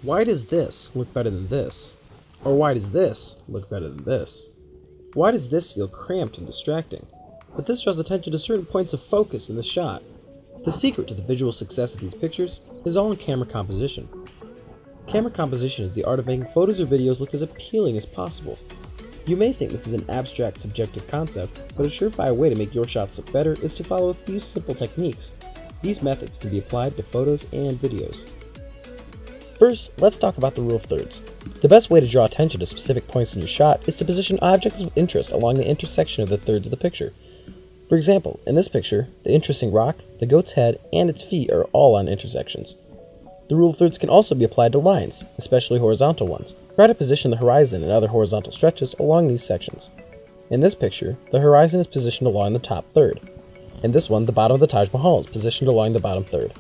Why does this look better than this? Or why does this look better than this? Why does this feel cramped and distracting? But this draws attention to certain points of focus in the shot. The secret to the visual success of these pictures is all in camera composition. Camera composition is the art of making photos or videos look as appealing as possible. You may think this is an abstract, subjective concept, but a surefire way to make your shots look better is to follow a few simple techniques. These methods can be applied to photos and videos. First, let's talk about the rule of thirds. The best way to draw attention to specific points in your shot is to position objects of interest along the intersection of the thirds of the picture. For example, in this picture, the interesting rock, the goat's head, and its feet are all on intersections. The rule of thirds can also be applied to lines, especially horizontal ones. Try to position the horizon and other horizontal stretches along these sections. In this picture, the horizon is positioned along the top third. In this one, the bottom of the Taj Mahal is positioned along the bottom third.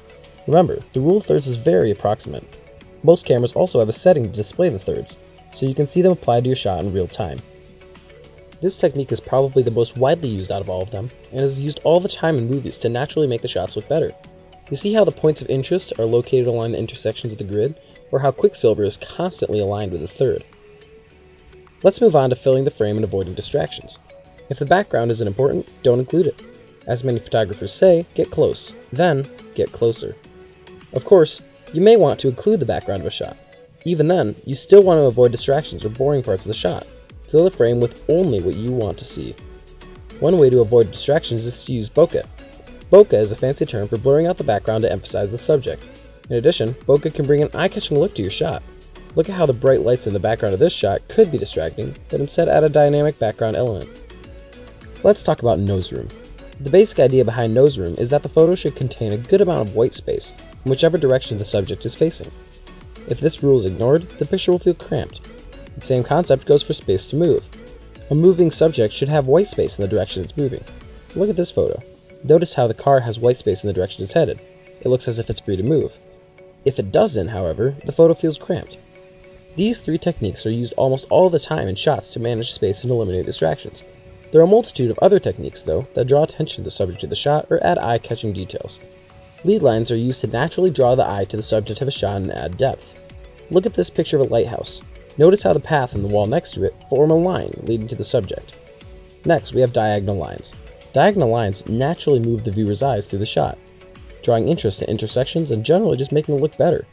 Remember, the rule of thirds is very approximate. Most cameras also have a setting to display the thirds, so you can see them applied to your shot in real time. This technique is probably the most widely used out of all of them, and is used all the time in movies to naturally make the shots look better. You see how the points of interest are located along the intersections of the grid, or how Quicksilver is constantly aligned with the third. Let's move on to filling the frame and avoiding distractions. If the background isn't important, don't include it. As many photographers say, get close, then get closer. Of course, you may want to include the background of a shot. Even then, you still want to avoid distractions or boring parts of the shot. Fill the frame with only what you want to see. One way to avoid distractions is to use bokeh. Bokeh is a fancy term for blurring out the background to emphasize the subject. In addition, bokeh can bring an eye-catching look to your shot. Look at how the bright lights in the background of this shot could be distracting, but instead add a dynamic background element. Let's talk about nose room. The basic idea behind nose room is that the photo should contain a good amount of white space in whichever direction the subject is facing. If this rule is ignored, the picture will feel cramped. The same concept goes for space to move. A moving subject should have white space in the direction it's moving. Look at this photo. Notice how the car has white space in the direction it's headed. It looks as if it's free to move. If it doesn't, however, the photo feels cramped. These three techniques are used almost all the time in shots to manage space and eliminate distractions. There are a multitude of other techniques, though, that draw attention to the subject of the shot or add eye-catching details. Lead lines are used to naturally draw the eye to the subject of a shot and add depth. Look at this picture of a lighthouse. Notice how the path and the wall next to it form a line leading to the subject. Next, we have diagonal lines. Diagonal lines naturally move the viewer's eyes through the shot, drawing interest in intersections and generally just making it look better.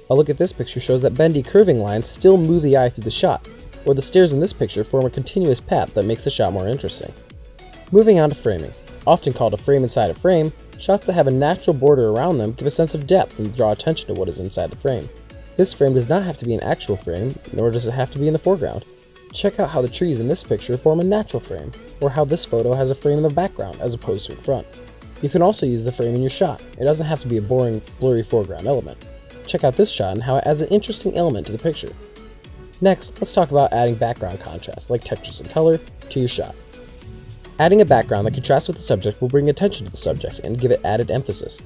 A look at this picture shows that bendy, curving lines still move the eye through the shot, or the stairs in this picture form a continuous path that makes the shot more interesting. Moving on to framing. Often called a frame inside a frame, shots that have a natural border around them give a sense of depth and draw attention to what is inside the frame. This frame does not have to be an actual frame, nor does it have to be in the foreground. Check out how the trees in this picture form a natural frame, or how this photo has a frame in the background as opposed to in front. You can also use the frame in your shot. It doesn't have to be a boring, blurry foreground element. Check out this shot and how it adds an interesting element to the picture. Next, let's talk about adding background contrast, like textures and color, to your shot. Adding a background that contrasts with the subject will bring attention to the subject and give it added emphasis.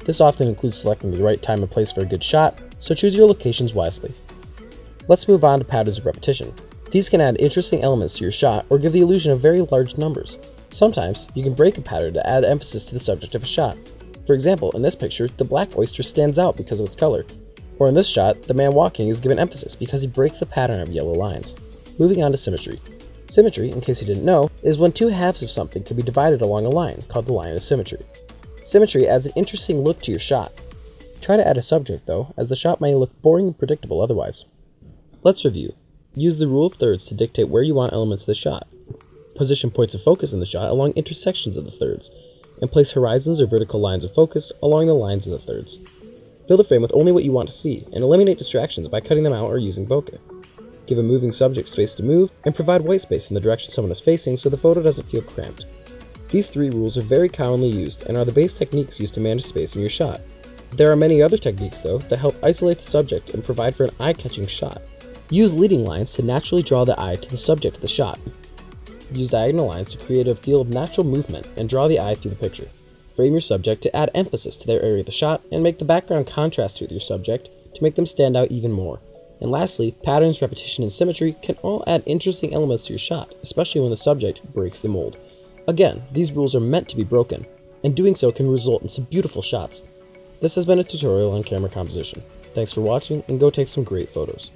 This often includes selecting the right time and place for a good shot, so choose your locations wisely. Let's move on to patterns of repetition. These can add interesting elements to your shot or give the illusion of very large numbers. Sometimes, you can break a pattern to add emphasis to the subject of a shot. For example, in this picture, the black oyster stands out because of its color. Or in this shot, the man walking is given emphasis because he breaks the pattern of yellow lines. Moving on to symmetry. Symmetry, in case you didn't know, is when two halves of something can be divided along a line, called the line of symmetry. Symmetry adds an interesting look to your shot. Try to add a subject, though, as the shot may look boring and predictable otherwise. Let's review. Use the rule of thirds to dictate where you want elements of the shot. Position points of focus in the shot along intersections of the thirds, and place horizons or vertical lines of focus along the lines of the thirds. Fill the frame with only what you want to see, and eliminate distractions by cutting them out or using bokeh. Give a moving subject space to move, and provide white space in the direction someone is facing so the photo doesn't feel cramped. These three rules are very commonly used and are the base techniques used to manage space in your shot. There are many other techniques, though, that help isolate the subject and provide for an eye-catching shot. Use leading lines to naturally draw the eye to the subject of the shot. Use diagonal lines to create a feel of natural movement and draw the eye through the picture. Frame your subject to add emphasis to their area of the shot and make the background contrast with your subject to make them stand out even more. And lastly, patterns, repetition, and symmetry can all add interesting elements to your shot, especially when the subject breaks the mold. Again, these rules are meant to be broken, and doing so can result in some beautiful shots. This has been a tutorial on camera composition. Thanks for watching, and go take some great photos.